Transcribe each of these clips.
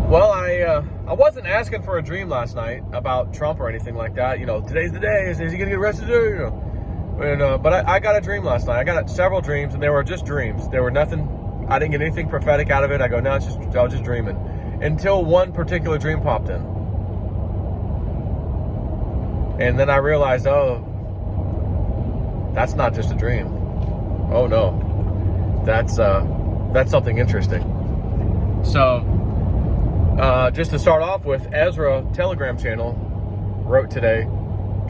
Well, I wasn't asking for a dream last night about Trump or anything like that. You know, today's the day. Is he gonna get arrested today? You know, and but I got a dream last night. I got several dreams, and they were just dreams. There were nothing. I didn't get anything prophetic out of it. I go, no, I was just dreaming, until one particular dream popped in, and then I realized, oh, that's not just a dream. Oh no, that's something interesting. So. Just to start off with, Ezra Telegram channel wrote today,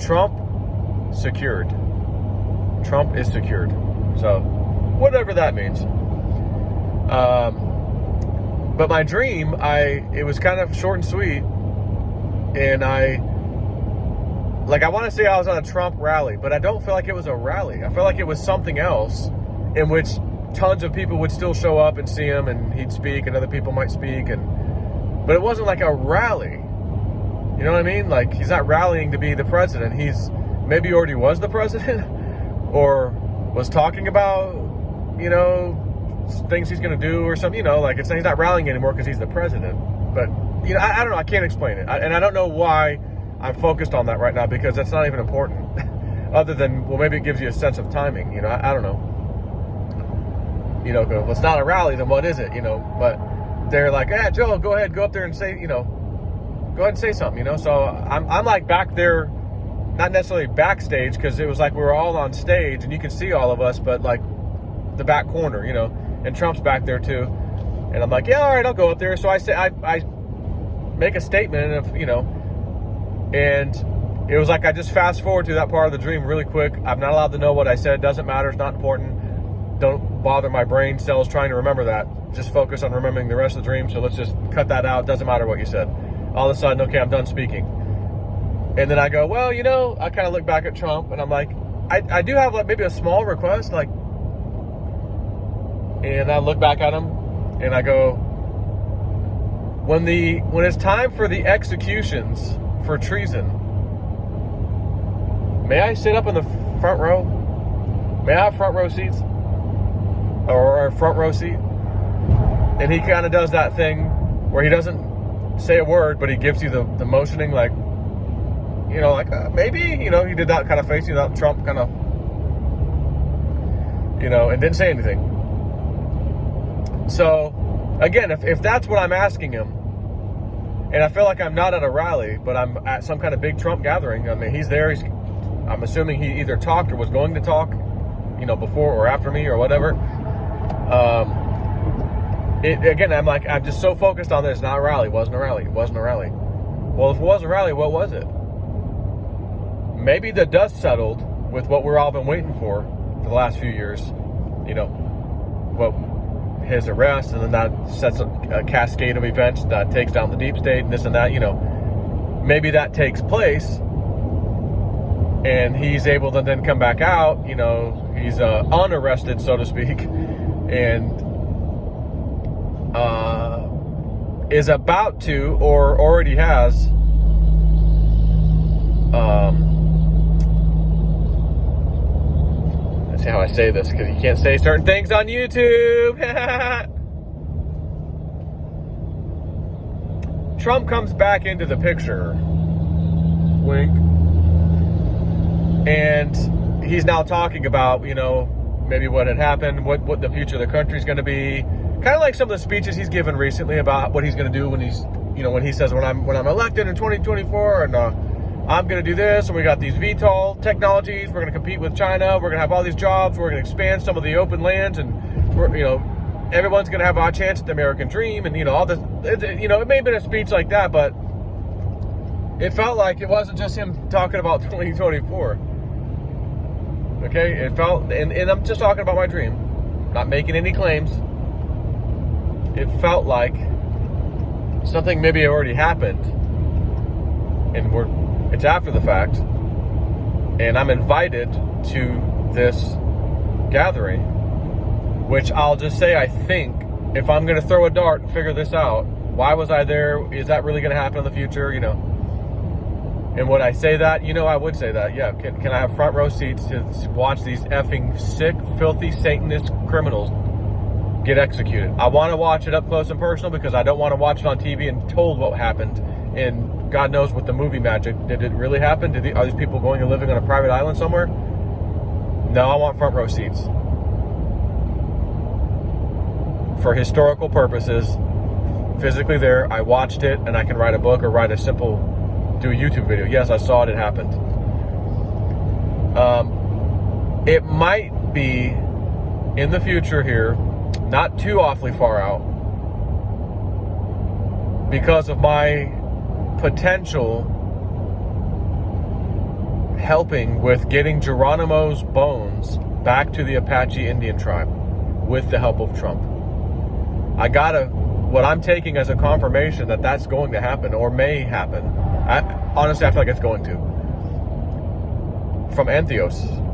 Trump secured. Trump is secured. So, whatever that means. But my dream, it was kind of short and sweet. And I want to say I was on a Trump rally, but I don't feel like it was a rally. I feel like it was something else in which tons of people would still show up and see him, and he'd speak, and other people might speak, but it wasn't like a rally. You know what I mean? Like, he's not rallying to be the president. He's maybe already was the president or was talking about, you know, things he's going to do or something, you know, like he's not rallying anymore because he's the president. But, you know, I don't know. I can't explain it. And I don't know why I'm focused on that right now, because that's not even important other than, well, maybe it gives you a sense of timing. You know, I don't know. You know, if it's not a rally, then what is it? You know, but they're like, yeah, Joe, go ahead, go up there and say, you know, go ahead and say something, you know. So I'm like back there, not necessarily backstage, because it was like we were all on stage and you can see all of us, but like the back corner, you know, and Trump's back there too. And I'm like, yeah, all right, I'll go up there. So I say, I make a statement of, you know, and it was like I just fast forward to that part of the dream really quick. I'm not allowed to know what I said. Doesn't matter. It's not important. Don't bother my brain cells trying to remember that. Just focus on remembering the rest of the dream. So let's just cut that out. Doesn't matter what you said. All of a sudden, okay, I'm done speaking. And then I go, well, you know, I kind of look back at Trump and I'm like, I do have like maybe a small request, like, and I look back at him and I go, when it's time for the executions for treason, may I sit up in the front row? May I have front row seats? Or a front row seat? And he kind of does that thing where he doesn't say a word, but he gives you the motioning, like, you know, like, maybe, you know, he did that kind of face, you know, Trump kind of, you know, and didn't say anything. So, again, if that's what I'm asking him, and I feel like I'm not at a rally, but I'm at some kind of big Trump gathering, I mean, he's there, I'm assuming he either talked or was going to talk, you know, before or after me or whatever. Again, I'm just so focused on this. Not a rally. Wasn't a rally. Wasn't a rally. Well, if it was a rally, what was it? Maybe the dust settled with what we've all been waiting for the last few years. You know, well, his arrest, and then that sets a cascade of events that takes down the deep state and this and that. You know, maybe that takes place, and he's able to then come back out. You know, he's unarrested, so to speak, and is about to, or already has, let's see how I say this, because you can't say certain things on YouTube. Trump comes back into the picture, wink, and he's now talking about, you know, maybe what had happened, what the future of the country is going to be. Kind of like some of the speeches he's given recently about what he's going to do when he's, you know, when he says, when I'm elected in 2024, and I'm going to do this, and we got these VTOL technologies, we're going to compete with China, we're going to have all these jobs, we're going to expand some of the open lands, and we're, you know, everyone's going to have our chance at the American dream, and, you know, all this, you know, it may have been a speech like that, but it felt like it wasn't just him talking about 2024. Okay, it felt, and I'm just talking about my dream, not making any claims. It felt like something maybe already happened, and it's after the fact, and I'm invited to this gathering, which I'll just say, I think, if I'm going to throw a dart and figure this out, why was I there? Is that really going to happen in the future? You know, and would I say that? You know, I would say that. Yeah, can I have front row seats to watch these effing sick, filthy, Satanist criminals get executed. I want to watch it up close and personal because I don't want to watch it on TV and told what happened. And God knows with the movie magic, did it really happen? Are these people going and living on a private island somewhere? No, I want front row seats. For historical purposes, physically there, I watched it, and I can write a book or write a simple, do a YouTube video. Yes, I saw it happened. It might be in the future here, not too awfully far out, because of my potential helping with getting Geronimo's bones back to the Apache Indian tribe with the help of Trump. What I'm taking as a confirmation that that's going to happen or may happen. Honestly, I feel like it's going to. From Entheos.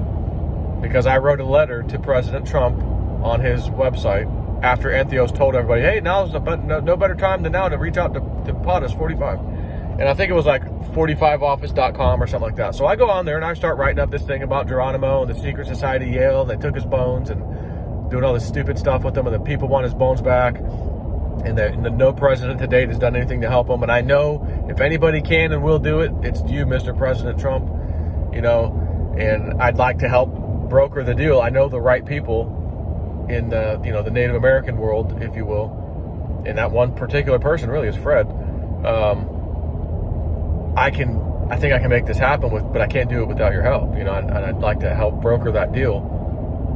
Because I wrote a letter to President Trump on his website after Entheos told everybody, hey, now's no better time than now to reach out to POTUS 45. And I think it was like 45office.com or something like that. So I go on there and I start writing up this thing about Geronimo and the secret society Yale. And they took his bones and doing all this stupid stuff with them. And the people want his bones back. And the no president to date has done anything to help him. And I know if anybody can and will do it, it's you, Mr. President Trump. You know, and I'd like to help broker the deal. I know the right people in the the Native American world, if you will, and that one particular person really is Fred. I think I can make this happen but I can't do it without your help. And I'd like to help broker that deal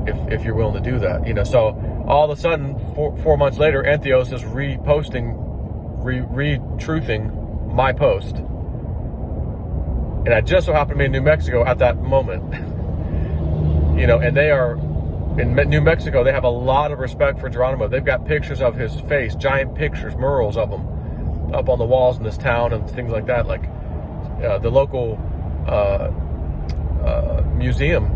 if you're willing to do that. So all of a sudden, 4 months later, Entheos is reposting, retruthing my post, and I just so happened to be in New Mexico at that moment. And they are in New Mexico. They have a lot of respect for Geronimo. They've got pictures of his face, giant pictures, murals of him up on the walls in this town and things like that. Like the local museum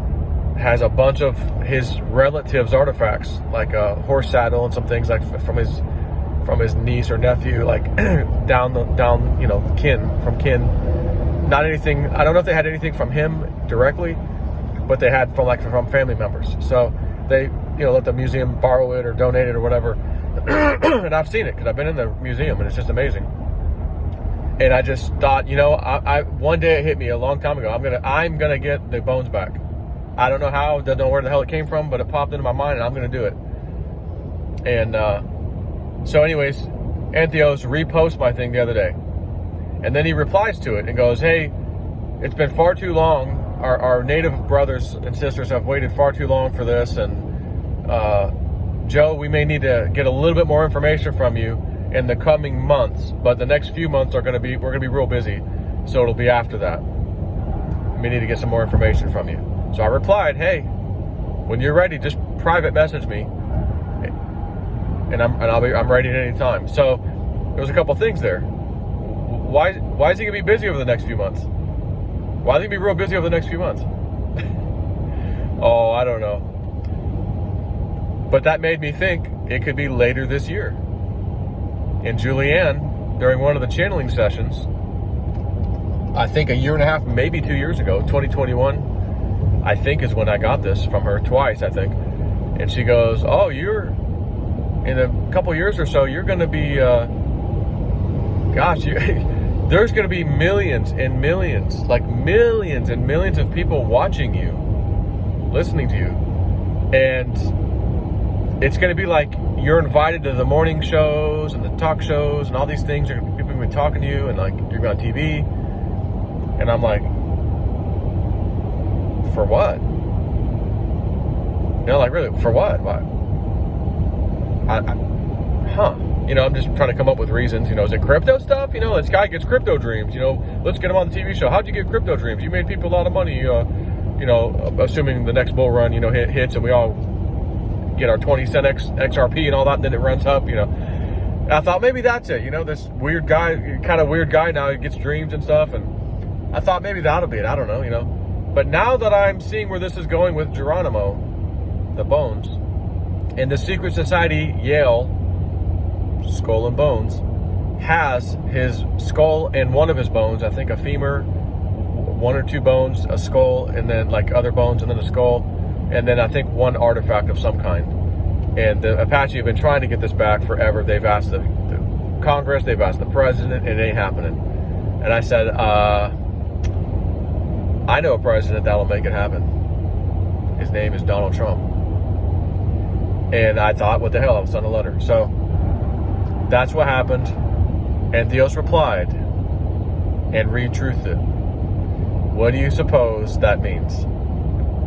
has a bunch of his relatives' artifacts, like a horse saddle and some things like from his niece or nephew, like down kin. Not anything. I don't know if they had anything from him directly, but they had from family members. So they let the museum borrow it or donate it or whatever. And I've seen it because I've been in the museum and it's just amazing. And I just thought, I one day it hit me a long time ago. I'm gonna get the bones back. I don't know how, don't know where the hell it came from, but it popped into my mind and I'm gonna do it. And so anyways, Entheos reposts my thing the other day. And then he replies to it and goes, hey, it's been far too long. Our Native brothers and sisters have waited far too long for this. And Joe, we may need to get a little bit more information from you in the coming months. But the next few months we're going to be real busy. So it'll be after that. We need to get some more information from you. So I replied, hey, when you're ready, just private message me. And I'm ready at any time. So there was a couple things there. Why is he gonna be busy over the next few months? Why is he gonna be real busy over the next few months? Oh, I don't know. But that made me think it could be later this year. And Julianne, during one of the channeling sessions, I think a year and a half, maybe 2 years ago, 2021, I think is when I got this from her twice, I think. And she goes, oh, in a couple years or so, you're going to be, there's going to be millions and millions, like millions and millions of people watching you, listening to you. And it's going to be like you're invited to the morning shows and the talk shows and all these things. People are going to be talking to you and like you're on TV. And I'm like, for what? Like really, for what? What? I'm just trying to come up with reasons. Is it crypto stuff? This guy gets crypto dreams. Let's get him on the TV show. How'd you get crypto dreams? You made people a lot of money. Assuming the next bull run, hits and we all get our 20 cent XRP and all that, and then it runs up. And I thought maybe that's it. This weird guy, kind of weird guy now, he gets dreams and stuff. And I thought maybe that'll be it. I don't know. But now that I'm seeing where this is going with Geronimo, the bones, and the secret society Yale, Skull and Bones, has his skull and one of his bones, I think a femur, one or two bones, a skull, and then like other bones, and then a skull, and then I think one artifact of some kind. And the Apache have been trying to get this back forever. They've asked the Congress, they've asked the president, and it ain't happening. And I said, I know a president that'll make it happen. His name is Donald Trump. And I thought, what the hell, I was sent a letter. So that's what happened. And Theos replied and re-truthed it. What do you suppose that means?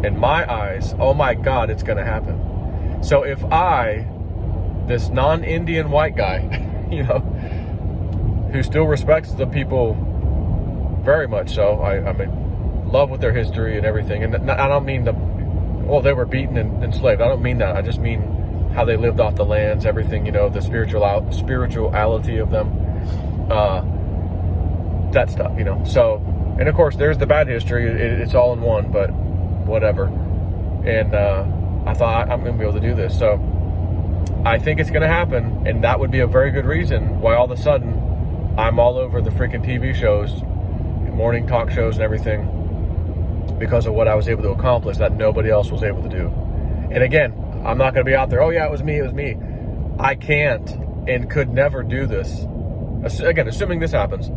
In my eyes, oh my God, it's going to happen. So if I, this non-Indian white guy, who still respects the people very much so, I'm in love with their history and everything. And I don't mean they were beaten and enslaved. I don't mean that. I just mean how they lived off the lands, everything, the spirituality of them, that stuff, So, and of course, there's the bad history. It's all in one, but whatever. And I thought, I'm going to be able to do this. So I think it's going to happen, and that would be a very good reason why all of a sudden I'm all over the freaking TV shows, morning talk shows and everything, because of what I was able to accomplish that nobody else was able to do. And again, I'm not going to be out there, oh yeah, it was me. I can't and could never do this, again, assuming this happens,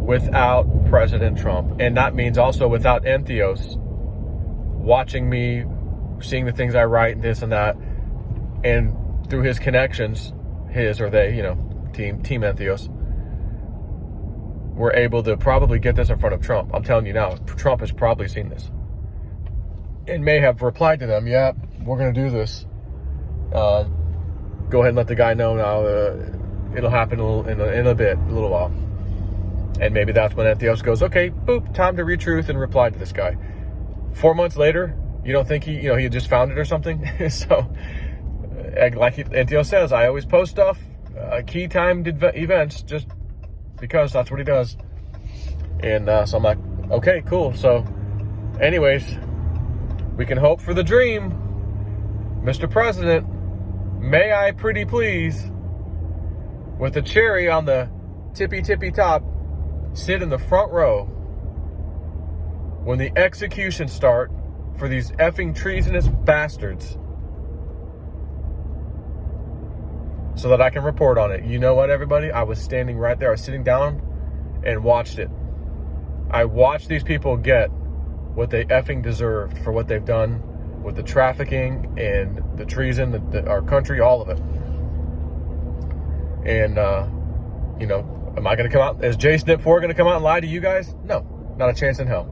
without President Trump. And that means also without Entheos watching me, seeing the things I write and this and that, and through his connections, his or they, Team Entheos, we're able to probably get this in front of Trump. I'm telling you now, Trump has probably seen this and may have replied to them, yeah, we're going to do this. Go ahead and let the guy know now. It'll happen in a little while. And maybe that's when Entheos goes, okay, boop, time to retruth and reply to this guy. 4 months later, you don't think he had just found it or something? So, like Entheos says, I always post stuff, key timed events, just because that's what he does. And so I'm like, okay, cool. So, anyways, we can hope for the dream. Mr. President, may I pretty please, with the cherry on the tippy top, sit in the front row when the executions start for these effing treasonous bastards, so that I can report on it. You know what, everybody? I was standing right there. I was sitting down and watched it. I watched these people get what they effing deserved for what they've done with the trafficking and the treason, our country, all of it. And, am I going to come out, is Jay Snip 4 going to come out and lie to you guys? No, not a chance in hell.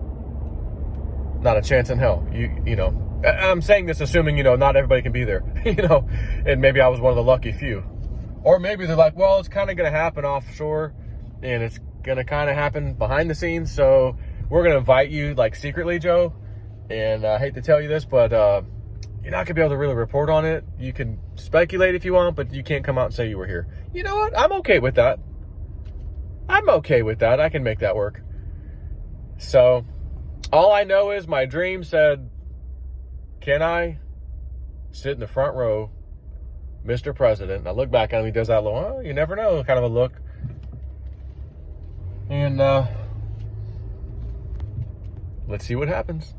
Not a chance in hell. I'm saying this assuming, not everybody can be there, and maybe I was one of the lucky few. Or maybe they're like, well, it's kind of going to happen offshore, and it's going to kind of happen behind the scenes, so we're going to invite you, like, secretly, Joe. And I hate to tell you this, but you're not going to be able to really report on it. You can speculate if you want, but you can't come out and say you were here. You know what? I'm okay with that. I can make that work. So, all I know is my dream said, can I sit in the front row, Mr. President? And I look back at him, he does that little, oh, you never know, kind of a look. And let's see what happens.